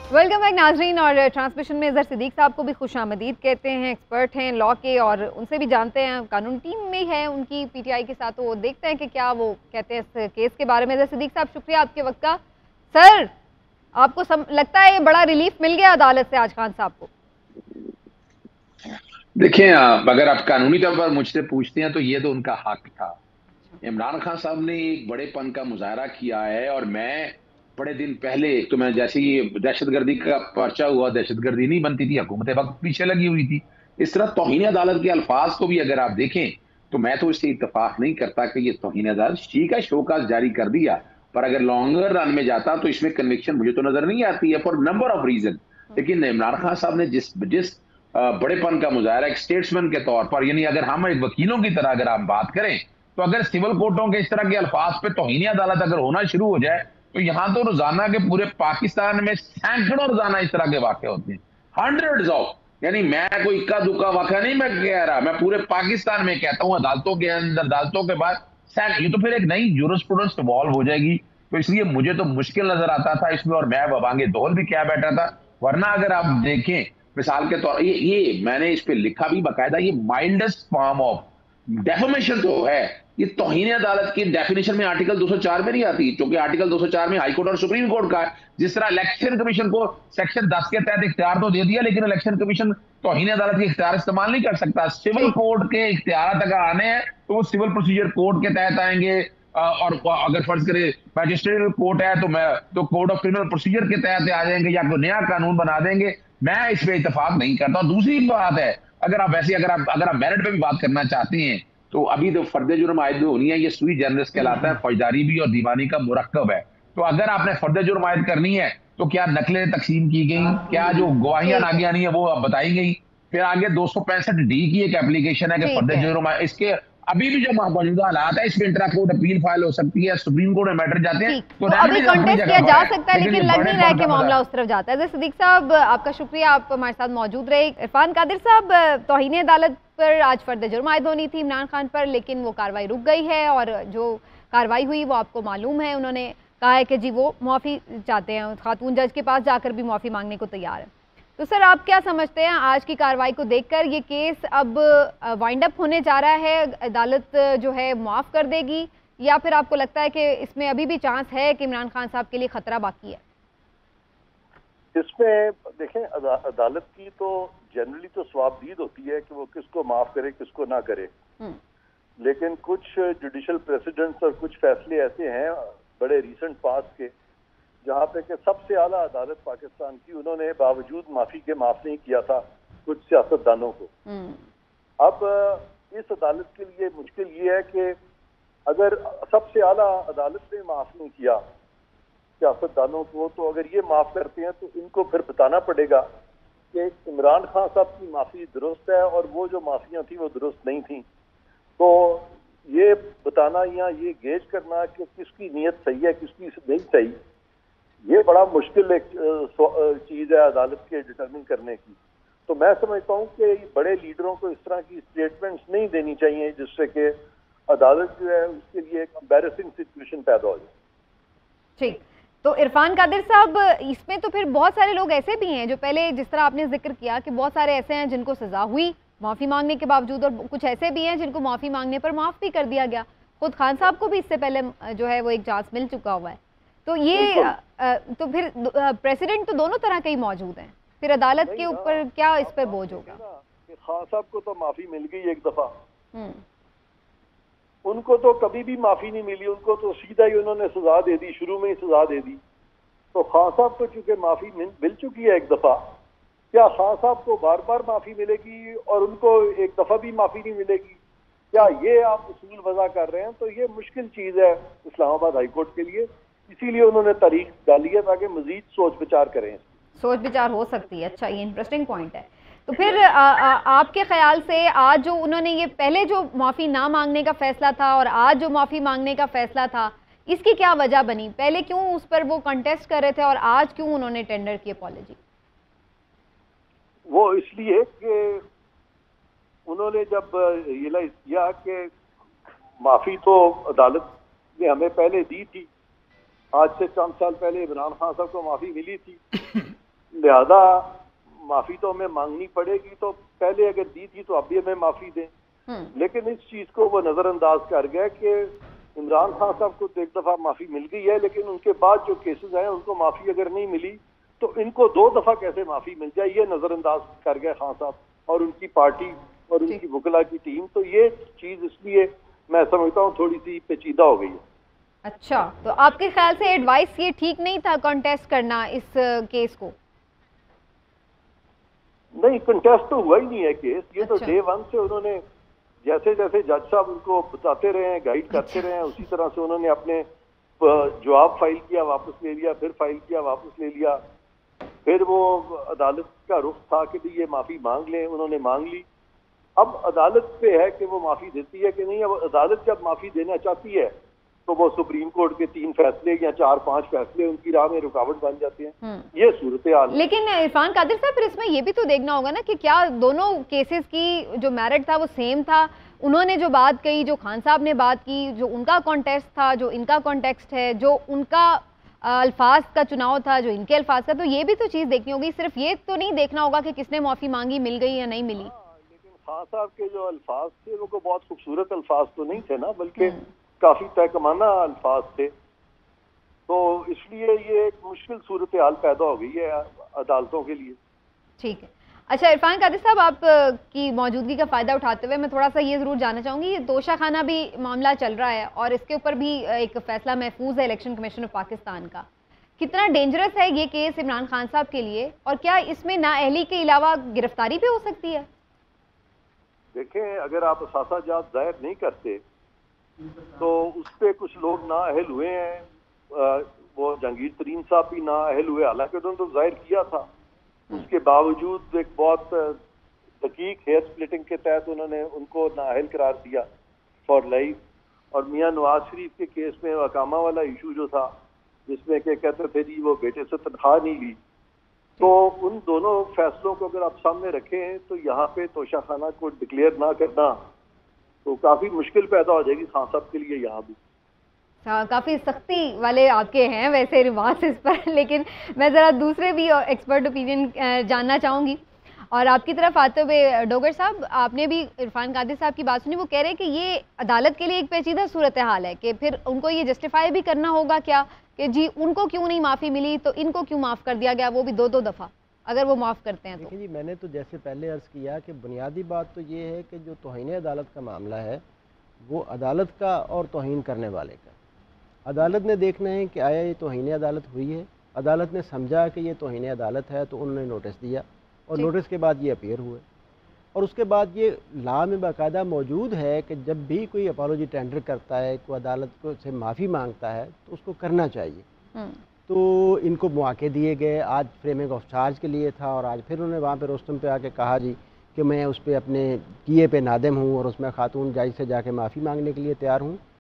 Welcome back नाजरीन। और transmission में इज़हर सिद्दीक साहब को भी खुशामदीद कहते हैं। एक्सपर्ट हैं लॉ के और उनसे भी जानते हैं, कानून टीम में है उनकी पीटीआई के साथ, तो वो देखते हैं कि क्या वो कहते हैं इस केस के बारे में। इज़हर सिद्दीक साहब, शुक्रिया आपके वक्त का। सर, आपको लगता है ये बड़ा रिलीफ मिल गया अदालत से आज खान साहब को? देखिए, अगर आप कानूनी तौर पर मुझसे पूछते हैं तो ये तो उनका हक था। इमरान खान साहब ने एक बड़ेपन का मुजाहरा किया है, और मैं बड़े दिन पहले तो मैं जैसे ही दहशतगर्दी का पर्चा हुआ, दहशतगर्दी नहीं बनती थी, हुकूमत वक्त पीछे लगी हुई थी। इस तरह तौहीन अदालत के अल्फाज को भी अगर आप देखें तो मैं तो इससे इत्तेफाक नहीं करता कि ये तौहीन अदालत। ठीक है, शोकाज जारी कर दिया, पर अगर लॉन्गर रन में जाता तो इसमें कन्विक्शन मुझे तो नजर नहीं आती है, फॉर नंबर ऑफ रीजन। लेकिन इमरान खान साहब ने जिस जिस बड़ेपन का मुजाहरा एक स्टेट्समैन के तौर पर, यानी अगर हम एक वकीलों की तरह अगर हम बात करें, तो अगर सिविल कोर्टों के इस तरह के अल्फाज पे तौहीन अदालत अगर होना शुरू हो जाए तो यहां तो रोजाना के पूरे पाकिस्तान में सैकड़ों रोजाना इस तरह के वाकये होते हैं, हंड्रेड्स ऑफ। यानी मैं कोई इक्का दुक्का वाकया नहीं मैं कह रहा, मैं पूरे पाकिस्तान में कहता हूं, अदालतों के अंदर, अदालतों के बाद ये तो फिर एक नई जूरिस्प्रूडेंस इवॉल्व हो जाएगी। तो इसलिए मुझे तो मुश्किल नजर आता था इसमें, और मैं वबांगे दोहल भी क्या बैठा था। वरना अगर आप देखें मिसाल के तौर, ये मैंने इस पे लिखा भी बाकायदा, ये माइल्डेस्ट फॉर्म ऑफ डेफोमेशन तो है। ये तौहीन अदालत की डेफिनेशन में आर्टिकल 204 में नहीं आती, क्योंकि आर्टिकल 204 में हाई कोर्ट और सुप्रीम कोर्ट का है। जिस तरह इलेक्शन कमीशन को सेक्शन 10 के तहत इख्तियार तो दे दिया, लेकिन इलेक्शन कमीशन तौहीन अदालत के इख्तियार इस्तेमाल नहीं कर सकता। सिविल कोर्ट के इख्तियार अगर आने हैं तो वो सिविल प्रोसीजर कोड के तहत आएंगे, और अगर फर्ज करे मैजिस्ट्रेट कोर्ट है तो कोड ऑफ क्रिमिनल प्रोसीजर के तहत आ जाएंगे, या कोई नया कानून बना देंगे। मैं इस पे इत्तेफाक नहीं करता। दूसरी बात है, अगर आप वैसे अगर आप मेरिट पे भी बात करना चाहते हैं तो अभी तो फर्द जुर्म आयद होनी है, ये सुई जनरस कहलाता है, फौजदारी भी और दीवानी का मुरक्कब है। तो अगर आपने फर्द जुर्म आयद करनी है तो क्या नकलें तकसीम की गई, क्या जो गवाहियां नागी आनी है वो बताई गई। फिर आगे 265D की एक एप्लीकेशन है कि फर्द जुर्म, इसके अभी भी जो मौजूदा हालात है इसमें इंट्रा कोर्ट अपील फाइल हो सकती है, सुप्रीम कोर्ट में मैटर जाते हैं, तो अभी कॉन्टेस्ट किया जा सकता है, लेकिन लग नहीं रहा है कि मामला उस तरफ जाता है। सिद्दीक साहब, आपका शुक्रिया, आप हमारे साथ मौजूद रहे। इरफान कादिर साहब, तौहीन अदालत पर आज फर्द जुर्म आयद होनी थी इमरान खान पर, लेकिन वो कार्रवाई रुक गई है, और जो कार्रवाई हुई वो आपको मालूम है। उन्होंने कहा है कि जी वो माफ़ी चाहते हैं, खातून जज के पास जाकर भी माफ़ी मांगने को तैयार है। तो सर, आप क्या समझते हैं आज की कार्रवाई को देखकर, ये केस अब वाइंड अप होने जा रहा है, अदालत जो है माफ़ कर देगी, या फिर आपको लगता है कि इसमें अभी भी चांस है कि इमरान खान साहब के लिए खतरा बाकी है? इसमें देखें, अदालत की तो जनरली तो स्वाबदीद होती है कि वो किसको माफ करे किसको ना करे, लेकिन कुछ जुडिशल प्रेसिडेंट्स और कुछ फैसले ऐसे हैं बड़े रीसेंट पास्ट के, जहाँ पे कि सबसे आला अदालत पाकिस्तान की, उन्होंने बावजूद माफी के माफ नहीं किया था कुछ सियासतदानों को। अब इस अदालत के लिए मुश्किल ये है कि अगर सबसे आला अदालत ने माफ नहीं किया सियासतदानों को, तो अगर ये माफ करते हैं तो इनको फिर बताना पड़ेगा कि इमरान खान साहब की माफी दुरुस्त है और वो जो माफियां थी वो दुरुस्त नहीं थी। तो ये बताना या ये गेज करना कि किसकी नीयत सही है किसकी नहीं सही, ये बड़ा मुश्किल एक चीज है अदालत के डिटरमिन करने की। तो मैं समझता हूँ कि बड़े लीडरों को इस तरह की स्टेटमेंट्स नहीं देनी चाहिए जिससे कि अदालत जो है उसके लिए एक एम्बैरेसिंग सिचुएशन पैदा हो जाए। ठीक, तो इरफान कादिर साहब, इसमें तो फिर बहुत सारे लोग ऐसे भी हैं जो पहले जिस तरह आपने जिक्र किया कि बहुत सारे ऐसे हैं जिनको सजा हुई माफी मांगने के बावजूद, और कुछ ऐसे भी हैं जिनको माफी मांगने पर माफ भी कर दिया गया। खुद खान साहब को भी इससे पहले जो है वो एक चांस मिल चुका हुआ है। तो ये तो फिर प्रेसिडेंट तो दोनों तरह के ही मौजूद हैं, फिर अदालत के ऊपर क्या इस पर बोझ होगा? खान साहब को तो माफी मिल गई एक दफा, उनको तो कभी भी माफी नहीं मिली, उनको तो सीधा ही उन्होंने सजा दे दी, शुरू में ही सजा दे दी। तो खान साहब को चूंकि माफी मिल चुकी है एक दफा, क्या खान साहब को बार बार माफी मिलेगी और उनको एक दफा भी माफी नहीं मिलेगी? क्या ये आप उसूल वजह कर रहे हैं? तो ये मुश्किल चीज है इस्लामाबाद हाईकोर्ट के लिए, इसीलिए उन्होंने तारीख डाली है ताकि मजीद सोच विचार करें। सोच विचार हो सकती है। अच्छा, ये इंटरेस्टिंग पॉइंट है। तो फिर आपके ख्याल से आज जो उन्होंने ये पहले जो माफ़ी ना मांगने का फैसला था और आज जो माफ़ी मांगने का फैसला था, इसकी क्या वजह बनी? पहले क्यों उस पर वो कंटेस्ट कर रहे थे और आज क्यों उन्होंने टेंडर की अपॉलॉजी? वो इसलिए कि उन्होंने जब रियलाइज किया कि माफ़ी तो अदालत ने हमें पहले दी थी, आज से चंद साल पहले इमरान खान साहब को माफ़ी मिली थी, लिहाजा माफी तो हमें मांगनी पड़ेगी, तो पहले अगर दी थी तो अब भी हमें माफी दें। लेकिन इस चीज को वो नजरअंदाज कर गए कि इमरान खान साहब को तो एक दफा माफी मिल गई है, लेकिन उनके बाद जो केसेस आए उनको माफी अगर नहीं मिली तो इनको 2 दफा कैसे माफी मिल जाए, ये नजरअंदाज कर गए खान साहब और उनकी पार्टी और उनकी वकला की टीम। तो ये चीज इसलिए मैं समझता हूँ थोड़ी सी पेचीदा हो गई है। अच्छा, तो आपके ख्याल से एडवाइस ये ठीक नहीं था कॉन्टेस्ट करना इस केस को? नहीं, कंटेस्ट तो हुआ ही नहीं है केस। ये तो डे 1 से उन्होंने जैसे जैसे जज साहब उनको बताते रहे हैं, गाइड करते रहे हैं, उसी तरह से उन्होंने अपने जवाब फाइल किया, वापस ले लिया, फिर फाइल किया, वापस ले लिया। फिर वो अदालत का रुख था कि भी ये माफी मांग लें, उन्होंने मांग ली। अब अदालत पे है कि वो माफी देती है कि नहीं। अब अदालत जब माफी देना चाहती है तो वो सुप्रीम कोर्ट के 3 फैसले या 4-5 फैसले उनकी राह में रुकावट बन जाते हैं। ये सूरत हाल। लेकिन इरफान कादिर साहब, फिर इसमें ये भी तो देखना होगा ना कि क्या दोनों केसेस की जो मेरिट था वो सेम था? उन्होंने जो बात कही, जो खान साहब ने बात की, जो उनका कॉन्टेक्स्ट था, जो इनका कॉन्टेक्स्ट है, जो उनका अल्फाज का चुनाव था, जो इनके अल्फाज का, तो ये भी तो चीज़ देखनी होगी। सिर्फ ये तो नहीं देखना होगा कि किसने माफ़ी मांगी, मिल गई या नहीं मिली। लेकिन खान साहब के जो अल्फाज थे वो बहुत खूबसूरत अल्फाज तो नहीं थे ना, बल्कि काफी तहकमाना अल्फाज थे। तो इसलिए ये एक मुश्किल सूरत हाल पैदा हो गई है अदालतों के लिए। ठीक है। अच्छा इरफान कादिर साहब, आप की मौजूदगी का फ़ायदा उठाते हुए मैं थोड़ा सा ये ज़रूर जानना चाहूँगी, ये तोशाखाना भी मामला चल रहा है और इसके ऊपर भी एक फ़ैसला महफूज है इलेक्शन कमीशन ऑफ पाकिस्तान का। कितना डेंजरस है ये केस इमरान खान साहब के लिए, और क्या इसमें नाअहली के अलावा गिरफ्तारी भी हो सकती है? देखें, अगर आप असासाजात जाहिर नहीं करते तो उस पर कुछ लोग नाअहल हुए हैं। वो जहांगीर तरीन साहब भी नाअहल हुए, हालांकि उन्होंने तो जाहिर किया था। उसके बावजूद एक बहुत दकीक हेयर स्प्लिटिंग के तहत उन्होंने उनको नाअहल करार दिया फॉर लाइफ। और मियां नवाज शरीफ के केस में अकामा वाला इशू जो था, जिसमें के कहते थे जी वो बेटे से तनख्वाह नहीं ली, तो उन दोनों फैसलों को अगर आप सामने रखें तो यहाँ पे तोशाखाना को डिक्लेयर ना करना तो काफी मुश्किल पैदा हो जाएगी खान साहब के लिए यहाँ भी। काफ़ी सख्ती वाले आपके हैं वैसे रिवाज इस पर, लेकिन मैं ज़रा दूसरे भी एक्सपर्ट ओपिनियन जानना चाहूँगी। और आपकी तरफ आते हुए डोगर साहब, आपने भी इरफान कादिर साहब की बात सुनी, वो कह रहे हैं कि ये अदालत के लिए एक पेचीदा सूरत हाल है कि फिर उनको ये जस्टिफाई भी करना होगा क्या कि जी उनको क्यों नहीं माफ़ी मिली तो इनको क्यों माफ़ कर दिया गया, वो भी 2-2 दफ़ा, अगर वो माफ़ करते हैं तो। देखिए जी, मैंने तो जैसे पहले अर्ज़ किया कि बुनियादी बात तो ये है कि जो तौहीन अदालत का मामला है वो अदालत का और तौहीन करने वाले का। अदालत ने देखना है कि आया ये तौहीन अदालत हुई है, अदालत ने समझा कि ये तौहीन अदालत है तो उन्होंने नोटिस दिया और नोटिस के बाद ये अपीयर हुए। और उसके बाद ये लॉ में बाकायदा मौजूद है कि जब भी कोई अपॉलोजी टेंडर करता है, कोई अदालत को से माफ़ी मांगता है तो उसको करना चाहिए। तो इनको मौके दिए गए, आज फ्रेमिंग ऑफ चार्ज के लिए था और आज फिर उन्होंने वहाँ पे रोस्टम पे आके कहा जी कि मैं उस पर अपने किए पे नादिम हूँ और उसमें खातून जज से जाके माफ़ी मांगने के लिए तैयार हूँ।